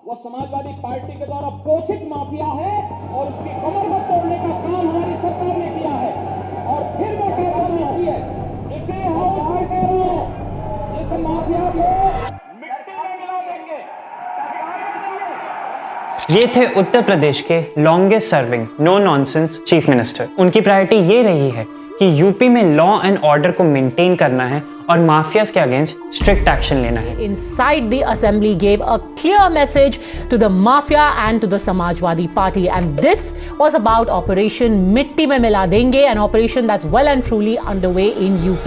वो समाजवादी पार्टी के द्वारा पोषित माफिया है और उसकी कमर को तोड़ने का काम हमारी सरकार ने किया है। और फिर मैं कह रहा हूं इसी हाउस में कह रहा हूं इस माफिया को मिट्टी में मिला देंगे। ये थे उत्तर प्रदेश के longest serving no nonsense chief minister. उनकी प्रायोरिटी ये रही है कि यूपी में लॉ एंड ऑर्डर को मेंटेन करना है और माफियाज के अगेंस्ट स्ट्रिक्ट एक्शन लेना है। Inside the assembly gave a clear message to the mafia and to the Samajwadi Party, and this was about Operation Mitti Mein Mila Denge, an operation that's well and truly underway in UP.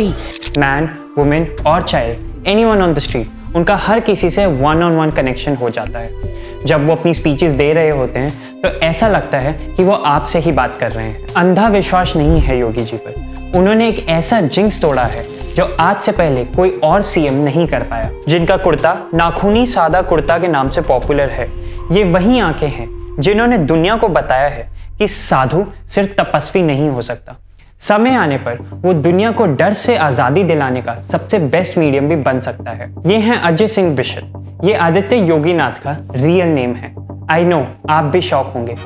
Man, women और child, anyone on the street, उनका हर किसी से one on one connection हो जाता है। जब वो अपनी स्पीचेस दे रहे होते हैं तो ऐसा लगता है कि वो आपसे ही बात कर रहे हैं। अंधा विश्वास नहीं है योगी जी पर। उन्होंने एक ऐसा जिंक्स तोड़ा है जो आज से पहले कोई और सीएम नहीं कर पाया। जिनका कुर्ता नाखूनी सादा कुर्ता के नाम से पॉपुलर है, ये वही आंखें हैं जिन्होंने दुनिया को बताया है कि साधु सिर्फ तपस्वी नहीं हो सकता। समय आने पर वो दुनिया को डर से आजादी दिलाने का सबसे बेस्ट मीडियम भी बन सकता है। ये हैं अजय सिंह बिशप। ये आदित्य योगीनाथ का रियल नेम है। आई नो आप भी शॉक होंगे।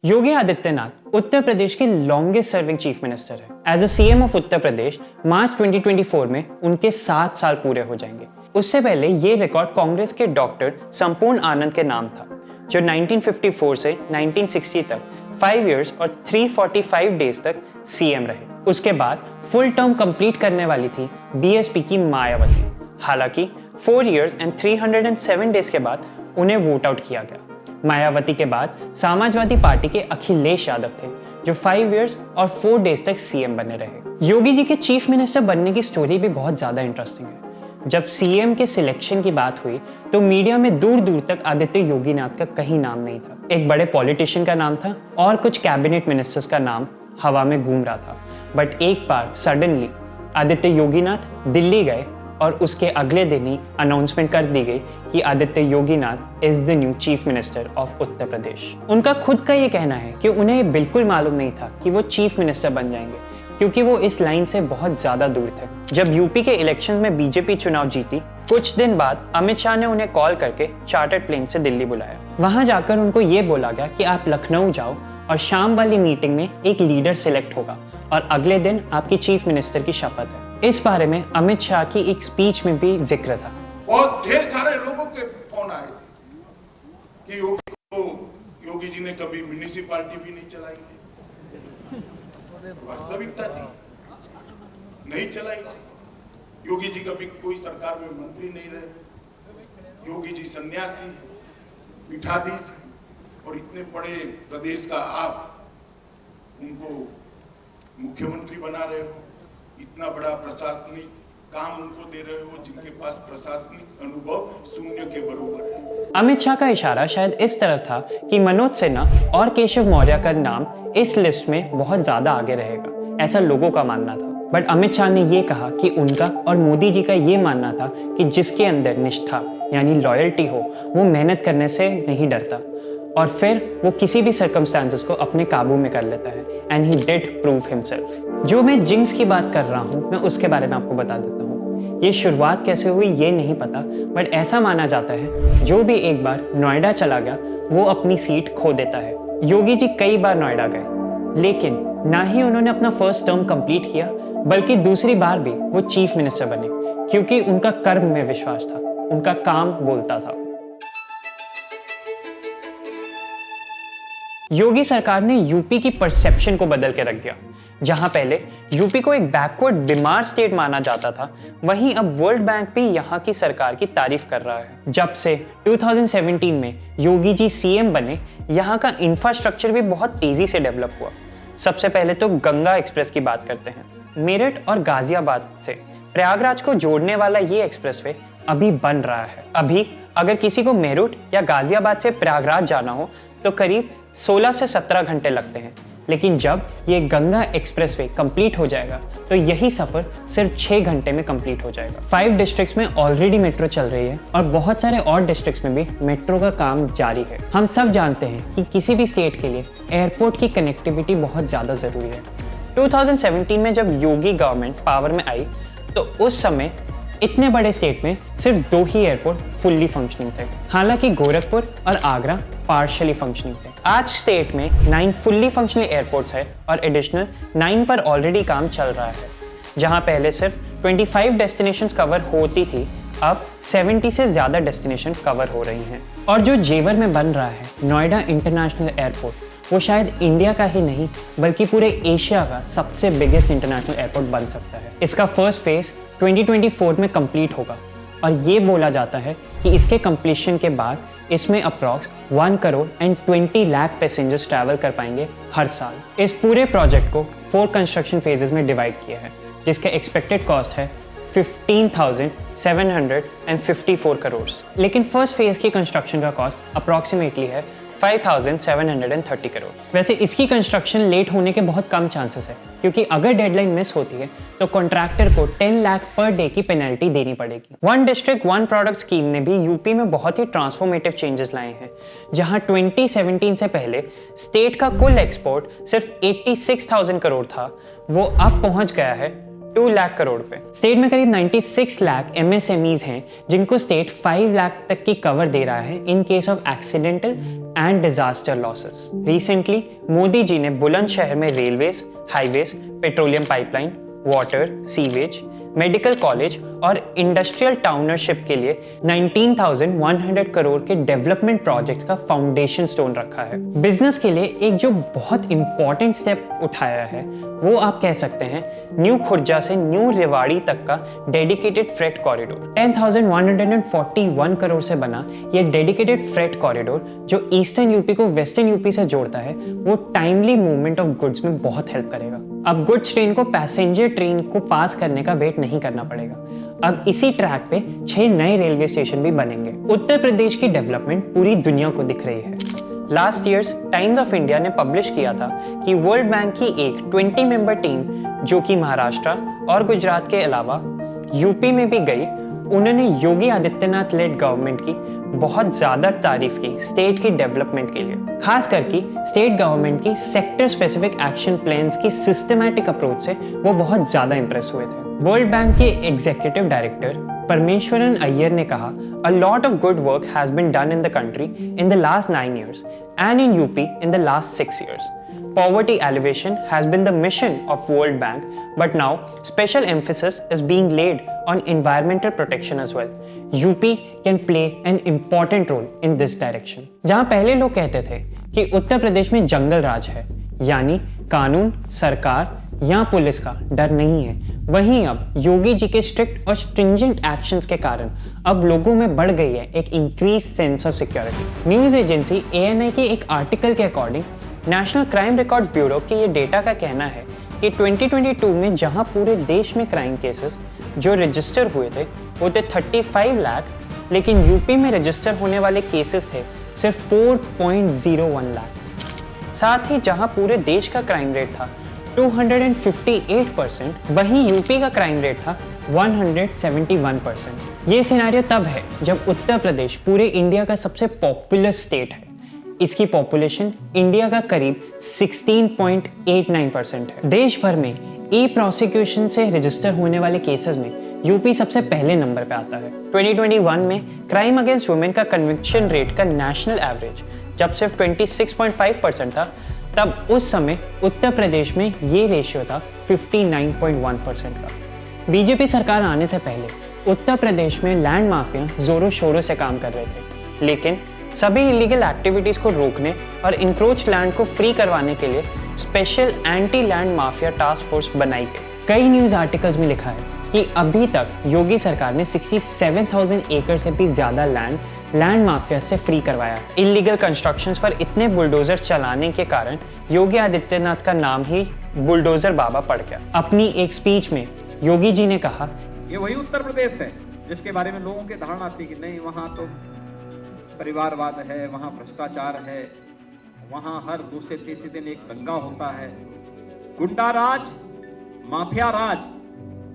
योगी आदित्यनाथ उत्तर प्रदेश के लॉन्गेस्ट सर्विंग चीफ मिनिस्टर है। As a CM of Uttar प्रदेश मार्च 2024 में उनके 7 साल पूरे हो जाएंगे। उससे पहले ये रिकॉर्ड कांग्रेस के डॉक्टर संपूर्ण आनंद के नाम था, जो 1954 से 1960 तक 5 इयर्स और 345 डेज तक सीएम रहे। उसके बाद फुल टर्म कंप्लीट करने वाली थी बीएसपी की मायावती। हालांकि 4 इयर्स एंड 307 डेज के बाद उन्हें वोट आउट किया गया। मायावती के बाद समाजवादी पार्टी के अखिलेश यादव थे, जो 5 इयर्स और 4 डेज तक सीएम बने रहे। योगी जी के चीफ मिनिस्टर बनने की स्टोरी भी बहुत ज्यादा इंटरेस्टिंग है। जब सीएम के सिलेक्शन की बात हुई तो मीडिया में दूर दूर तक आदित्य योगीनाथ का कहीं नाम नहीं था। एक बड़े पॉलिटिशियन का नाम था और कुछ कैबिनेट मिनिस्टर्स का नाम हवा में घूम रहा था। बट एक बार सडनली आदित्य योगीनाथ दिल्ली गए और उसके अगले दिन ही अनाउंसमेंट कर दी गई कि Aditya Yoginath is the new chief minister of Uttar Pradesh. उनका खुद का ये कहना है कि उन्हें बिल्कुल मालूम नहीं था कि वो चीफ मिनिस्टर बन जाएंगे, क्योंकि वो इस लाइन से बहुत ज्यादा दूर थे। जब यूपी के इलेक्शन में बीजेपी चुनाव जीती, कुछ दिन बाद अमित शाह ने उन्हें कॉल करके चार्टर्ड प्लेन से दिल्ली बुलाया। वहां जाकर उनको ये बोला गया कि आप लखनऊ जाओ और शाम वाली मीटिंग में एक लीडर सिलेक्ट होगा और अगले दिन आपकी चीफ मिनिस्टर की शपथ है। इस बारे में अमित शाह की एक स्पीच में भी जिक्र था। बहुत ढेर सारे लोगों के फोन आए थे कि योगी जी ने कभी म्युनिसिपैलिटी भी नहीं चलाई। वास्तविकता जी नहीं चलाई। योगी जी कभी कोई सरकार में मंत्री नहीं रहे। योगी जी सन्यासी, पीठाधीश है और इतने बड़े प्रदेश का आप उनको मुख्यमंत्री बना रहे हो। इतना बड़ा प्रशासनिक काम उनको दे रहे हो जिनके पास प्रशासनिक अनुभव शून्य के बराबर है। अमित शाह का इशारा शायद इस तरफ था कि मनोज सिन्हा और केशव मौर्य का नाम इस लिस्ट में बहुत ज्यादा आगे रहेगा, ऐसा लोगों का मानना था। बट अमित शाह ने ये कहा कि उनका और मोदी जी का ये मानना था कि जिसके अंदर निष्ठा यानी लॉयल्टी हो, वो मेहनत करने से नहीं डरता और फिर वो किसी भी सर्कमस्टांसेस को अपने काबू में कर लेता है। And he did prove himself. जो मैं जिंक्स की बात कर रहा हूँ, मैं उसके बारे में आपको बता देता हूँ। ये शुरुआत कैसे हुई ये नहीं पता, बट ऐसा माना जाता है जो भी एक बार नोएडा चला गया वो अपनी सीट खो देता है। योगी जी कई बार नोएडा गए, लेकिन ना ही उन्होंने अपना फर्स्ट टर्म कंप्लीट किया, बल्कि दूसरी बार भी वो चीफ मिनिस्टर बने, क्योंकि उनका कर्म में विश्वास था, उनका काम बोलता था। योगी सरकार ने यूपी की परसेप्शन को बदल के रख दिया। जहां पहले यूपी को एक बैकवर्ड बीमार स्टेट माना जाता था, वहीं अब वर्ल्ड बैंक भी यहां की सरकार की तारीफ कर रहा है। जब से 2017 में योगी जी सीएम बने, यहां का इंफ्रास्ट्रक्चर भी बहुत तेजी से डेवलप हुआ। सबसे पहले तो गंगा एक्सप्रेस की बात करते हैं। मेरठ और गाजियाबाद से प्रयागराज को जोड़ने वाला ये एक्सप्रेसवे अभी बन रहा है। अभी अगर किसी को मेरठ या गाजियाबाद से प्रयागराज जाना हो तो करीब 16 से 17 घंटे लगते हैं, लेकिन जब ये गंगा एक्सप्रेसवे कंप्लीट हो जाएगा तो यही सफर सिर्फ 6 घंटे में कंप्लीट हो जाएगा। 5 डिस्ट्रिक्ट्स में ऑलरेडी मेट्रो चल रही है और बहुत सारे और डिस्ट्रिक्ट्स में भी मेट्रो का काम जारी है। हम सब जानते हैं कि किसी भी स्टेट के लिए एयरपोर्ट की कनेक्टिविटी बहुत ज़्यादा ज़रूरी है। 2017 में जब योगी गवर्नमेंट पावर में आई तो उस समय इतने बड़े स्टेट में सिर्फ 2 ही एयरपोर्ट फुल्ली फंक्शनिंग थे, हालांकि गोरखपुर और आगरा पार्शियली फंक्शनिंग थे। आज स्टेट में 9 फुल्ली फंक्शनल एयरपोर्ट्स है और एडिशनल 9 पर ऑलरेडी काम चल रहा है। जहां पहले सिर्फ 25 डेस्टिनेशंस कवर होती थी, अब 70 से ज़्यादा डेस्टिनेशन कवर हो रही हैं। और जो जेवर में बन रहा है नोएडा इंटरनेशनल एयरपोर्ट, वो शायद इंडिया का ही नहीं बल्कि पूरे एशिया का सबसे बिगेस्ट इंटरनेशनल एयरपोर्ट बन सकता है। इसका फर्स्ट फेज 2024 में कंप्लीट होगा और ये बोला जाता है कि इसके कंप्लीशन के बाद इसमें approx 1 crore and 20 lakh passengers travel कर पाएंगे हर साल। इस पूरे प्रोजेक्ट को 4 कंस्ट्रक्शन फेजेस में डिवाइड किया है, जिसका एक्सपेक्टेड कॉस्ट है 15,754 करोड़। लेकिन फर्स्ट फेज की कंस्ट्रक्शन का कॉस्ट अप्रॉक्सीमेटली है 5,730 करोड़। वैसे इसकी कंस्ट्रक्शन लेट होने के बहुत कम चांसेस है, क्योंकि अगर डेडलाइन मिस होती है तो कॉन्ट्रैक्टर को 10 लाख पर डे की पेनल्टी देनी पड़ेगी। 1 डिस्ट्रिक्ट 1 प्रोडक्ट स्कीम ने भी यूपी में बहुत ही ट्रांसफॉर्मेटिव चेंजेस लाए हैं, जहां 2017 से पहले स्टेट का कुल एक्सपोर्ट सिर्फ 86,000 करोड़ था, वो अब पहुंच गया है 2 लाख करोड़ पे। स्टेट में करीब 96 लाख MSMEs हैं जिनको स्टेट 5 लाख तक की कवर दे रहा है in case of accidental and disaster losses. Recently Modi ji ने बुलंदशहर में railways, highways, petroleum pipeline, water, sewage, medical college और इंडस्ट्रियल टाउनशिप के लिए 19,100 करोड़ के डेवलपमेंट प्रोजेक्ट्स का फाउंडेशन स्टोन रखा है। बिजनेस के लिए एक जो बहुत इंपॉर्टेंट स्टेप उठाया है वो आप कह सकते हैं न्यू खुर्जा से न्यू रेवाड़ी तक का डेडिकेटेड फ्रेट कॉरिडोर। 10,141 करोड़ से बना ये डेडिकेटेड फ्रेट कॉरिडोर जो ईस्टर्न यूपी को वेस्टर्न यूपी से जोड़ता है, वो टाइमली मूवमेंट ऑफ गुड्स में बहुत हेल्प करेगा। अब गुड्स ट्रेन को पैसेंजर ट्रेन को पास करने का वेट नहीं करना पड़ेगा। अब इसी ट्रैक पे 6 नए रेलवे स्टेशन भी बनेंगे। उत्तर प्रदेश की डेवलपमेंट पूरी दुनिया को दिख रही है। Last years times of India ने पब्लिश किया था कि वर्ल्ड बैंक की एक 20 मेंबर टीम जो कि महाराष्ट्र और गुजरात के अलावा यूपी में भी गई, उन्होंने योगी आदित्यनाथ लेड गवर्नमेंट की बहुत ज्यादा तारीफ की स्टेट की डेवलपमेंट के लिए, खास करके स्टेट गवर्नमेंट की सेक्टर स्पेसिफिक एक्शन प्लान्स की सिस्टमैटिक अप्रोच से वो बहुत ज्यादा इंप्रेस हुए थे। वर्ल्ड बैंक के एग्जीक्यूटिव डायरेक्टर परमेश्वरन अय्यर ने कहा, A lot of good work has been done in the country in the last 9 years and in UP in the last 6 years. Poverty alleviation has been the mission of World Bank, but now special emphasis is being laid on environmental protection as well. UP can play an important role in this direction. जहां पहले लोग कहते थे कि उत्तर प्रदेश में जंगल राज है, यानी कानून, सरकार या पुलिस का डर नहीं है, वहीं अब योगी जी के स्ट्रिक्ट और स्ट्रिंजेंट एक्शंस के कारण अब लोगों में बढ़ गई है एक increase sense of security. News agency ANI के एक आर्टिकल के according national crime records bureau के ये डेटा का कहना है कि 2022 में जहां पूरे देश में क्राइम केसेस जो रजिस्टर हुए थे वो थे 35 लाख, लेकिन यूपी में रजिस्टर होने वाले केसेस थे सिर्फ 4.01 लाख। साथ ही जहां पूरे देश का क्राइम रेट था 258%, वहीं यूपी का क्राइम रेट था 171%। ये सिनेरियो तब है जब उत्तर प्रदेश पूरे इंडिया का सबसे पॉपुलर स्टेट है। इसकी पॉपुलेशन इंडिया का करीब 16.89% है। देश भर में ई प्रोसिक्यूशन से रजिस्टर होने वाले केसेस में यूपी सबसे पहले नंबर पे आता है। 2021 में क्राइम अगेंस्ट वुमेन का कन्विक्शन रेट का नेशनल एवरेज जब सिर्फ 26.5% था, तब उस समय उत्तर प्रदेश में ये रेशियो था 59.1% का। बीजेपी सरकार आने से पहले उत्तर प्रदेश में लैंड माफिया जोरों शोरों से काम कर रहे थे, लेकिन सभी इलीगल एक्टिविटीज को रोकने और इंक्रोच लैंड को फ्री करवाने के लिए special anti land mafia task force बनाई गई। कई न्यूज आर्टिकल्स में लिखा है कि अभी तक योगी सरकार ने 67,000 एकड़ से भी ज्यादा लैंड माफिया से फ्री करवाया। इलीगल कंस्ट्रक्शंस पर इतने बुलडोजर चलाने के कारण योगी आदित्यनाथ का नाम ही बुलडोजर बाबा पड़ गया। अपनी एक स्पीच में योगी जी ने कहा, ये वही उत्तर प्रदेश है जिसके बारे में लोगों की धारणा थी कि नहीं वहां तो परिवारवाद है, वहां भ्रष्टाचार है, वहां हर दूसरे तीसरे दिन एक दंगा होता है। गुंडा राज, माफिया राज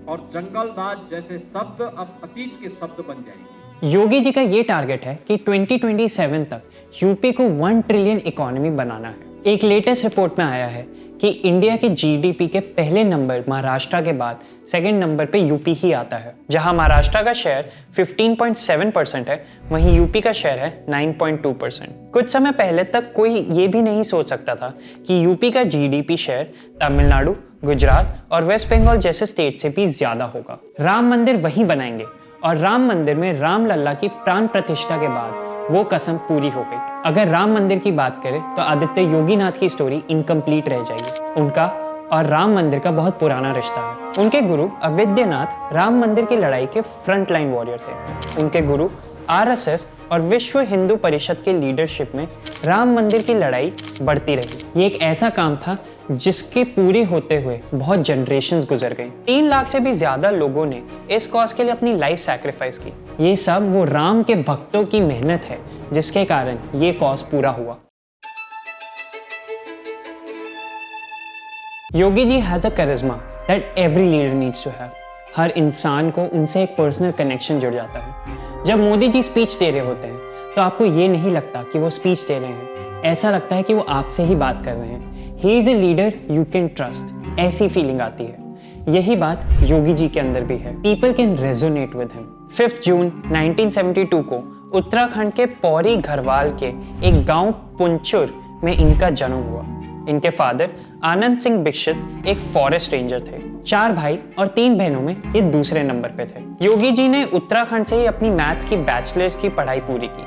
और जंगल राज जैसे शब्द अब अतीत के शब्द बन जाएंगे। योगी जी का ये टारगेट है कि 2027 तक यूपी को 1 ट्रिलियन इकोनॉमी बनाना है। एक लेटेस्ट रिपोर्ट में आया है कि इंडिया के जीडीपी के पहले नंबर महाराष्ट्र के बाद सेकंड नंबर पे यूपी ही आता है। जहां महाराष्ट्र का शेयर 15.7% है, वहीं यूपी का शेयर है 9.2%। कुछ समय पहले तक कोई ये भी नहीं सोच सकता था कि यूपी का जीडीपी शेयर तमिलनाडु, गुजरात और वेस्ट बंगाल जैसे स्टेट से भी ज्यादा होगा। राम मंदिर वहीं बनाएंगे और राम मंदिर में राम लल्ला की प्राण प्रतिष्ठा के बाद वो कसम पूरी हो गई। अगर राम मंदिर की बात करें तो आदित्य योगीनाथ की स्टोरी इनकम्प्लीट रह जाएगी। उनका और राम मंदिर का बहुत पुराना रिश्ता है। उनके गुरु अविद्यनाथ राम मंदिर की लड़ाई के फ्रंट लाइन वॉरियर थे। उनके गुरु आरएसएस और विश्व हिंदू परिषद के लीडरशिप में राम मंदिर की लड़ाई बढ़ती रही। ये एक ऐसा काम था जिसके पूरे होते हुए बहुत जनरेशन्स गुजर गई। 3 लाख से भी ज्यादा लोगों ने इस कॉज के लिए अपनी लाइफ सैक्रिफाइस की। ये सब वो राम के भक्तों की मेहनत है जिसके कारण ये कॉज पूरा हुआ। Yogi ji has a charisma that every leader needs to have. हर इंसान को उनसे एक पर्सनल कनेक्शन जुड़ जाता है। जब मोदी जी स्पीच दे रहे होते हैं तो आपको ये नहीं लगता कि वो स्पीच दे रहे हैं, ऐसा लगता है कि वो आपसे ही बात कर रहे हैं। He is a leader you can trust, ऐसी फीलिंग आती है। यही बात योगी जी के अंदर भी है। People can resonate with him. 5 जून 1972 को उत्तराखंड के पौरी घरवाल के एक गांव पुंचुर में इनका जन्म हुआ। इनके फादर आनंद सिंह दीक्षित एक फॉरेस्ट रेंजर थे। 4 भाई और 3 बहनों में ये दूसरे नंबर पे थे। योगी जी ने उत्तराखंड से ही अपनी मैथ्स की बैचलर्स की पढ़ाई पूरी की।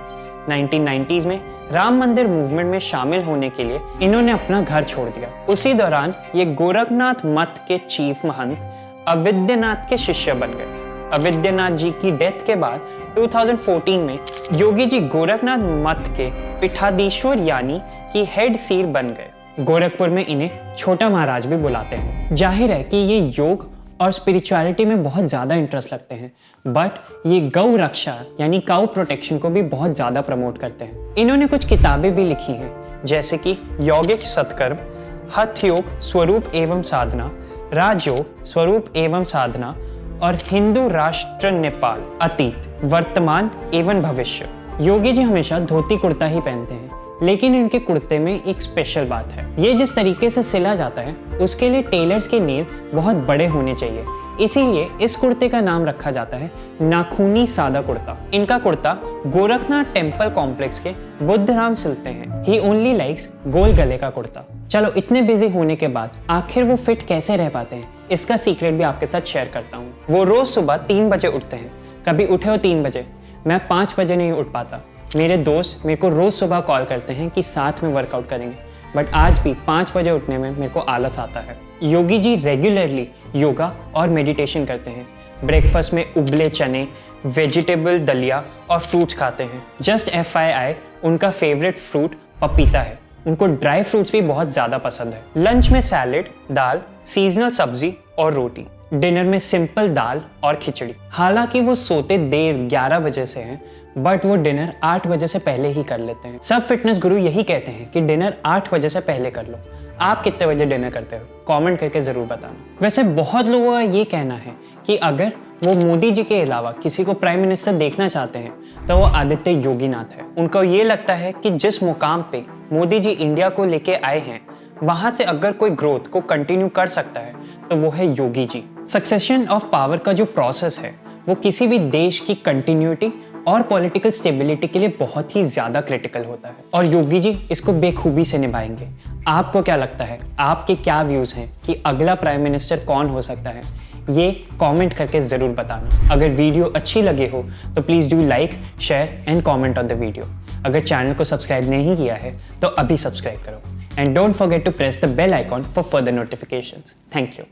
1990s में राम मंदिर मूवमेंट में शामिल होने के लिए इन्होंने अपना घर छोड़ दिया। उसी दौरान ये गोरखनाथ मठ के चीफ महंत अविद्यनाथ के शिष्य बन गए। अविद्यनाथ जी की डेथ के बाद 2014 में योगी जी गोरखनाथ मठ के पीठाधीश्वर यानी कि हेड सीर बन गए। गोरखपुर में इन्हें छोटा महाराज भी बुलाते हैं। जाहिर है कि ये योग और स्पिरिचुअलिटी में बहुत ज़्यादा इंटरेस्ट लगते हैं, बट ये गौ रक्षा यानी काउ प्रोटेक्शन को भी बहुत ज़्यादा प्रमोट करते हैं। इन्होंने कुछ किताबें भी लिखी हैं, जैसे कि यौगिक सत्कर्म, हठ योग स्वरूप एवं साधना, राजयोग स्वरूप एवं साधना और हिंदू राष्ट्र नेपाल अतीत, वर्तमान एवं भविष्य। योगी जी हमेशा धोती कुर्ता ही पहनते हैं, लेकिन इनके कुर्ते में एक स्पेशल बात है। ये जिस तरीके से सिला जाता है उसके लिए टेलर्स के नेल बहुत बड़े होने चाहिए, इसीलिए इस कुर्ते का नाम रखा जाता है नाखूनी सादा कुर्ता। इनका कुर्ता गोरखनाथ टेम्पल कॉम्प्लेक्स के बुद्धराम सिलते हैं। ही ओनली लाइक्स गोल गले का कुर्ता। चलो, इतने बिजी होने के बाद आखिर वो फिट कैसे रह पाते हैं, इसका सीक्रेट भी आपके साथ शेयर करता हूँ। वो रोज सुबह 3 बजे उठते हैं। कभी उठे हो 3 बजे, मैं 5 बजे नहीं उठ पाता। मेरे दोस्त मेरे को रोज़ सुबह कॉल करते हैं कि साथ में वर्कआउट करेंगे, बट आज भी 5 बजे उठने में मेरे को आलस आता है। योगी जी रेगुलरली योगा और मेडिटेशन करते हैं। ब्रेकफास्ट में उबले चने, वेजिटेबल दलिया और फ्रूट्स खाते हैं। जस्ट FYI, उनका फेवरेट फ्रूट पपीता है। उनको ड्राई फ्रूट्स भी बहुत ज़्यादा पसंद है। लंच में सैलेड, दाल, सीजनल सब्जी और रोटी। डिनर में सिंपल दाल और खिचड़ी। हालांकि वो सोते देर 11 बजे से हैं, बट वो डिनर 8 बजे से पहले ही कर लेते हैं। सब फिटनेस गुरु यही कहते हैं कि डिनर 8 बजे से पहले कर लो। आप कितने बजे डिनर करते हो? कमेंट करके ज़रूर बताना। वैसे बहुत लोगों का ये कहना है कि अगर वो मोदी जी के अलावा किसी को प्राइम मिनिस्टर देखना चाहते हैं तो वो आदित्य योगीनाथ है। उनको ये लगता है कि जिस मुकाम पे मोदी जी इंडिया को लेके आए हैं, वहाँ से अगर कोई ग्रोथ को कंटिन्यू कर सकता है तो वो है Yogi ji. Succession of power का जो प्रोसेस है वो किसी भी देश की कंटिन्यूटी और पॉलिटिकल स्टेबिलिटी के लिए बहुत ही ज़्यादा क्रिटिकल होता है, और योगी जी इसको बेखूबी से निभाएंगे। आपको क्या लगता है, आपके क्या व्यूज़ हैं कि अगला प्राइम मिनिस्टर कौन हो सकता है? ये कमेंट करके ज़रूर बताना। अगर वीडियो अच्छी लगे हो तो please do like, share and comment on the video. अगर चैनल को सब्सक्राइब नहीं किया है तो अभी सब्सक्राइब करो, and don't forget to press the bell icon for further notifications. Thank you.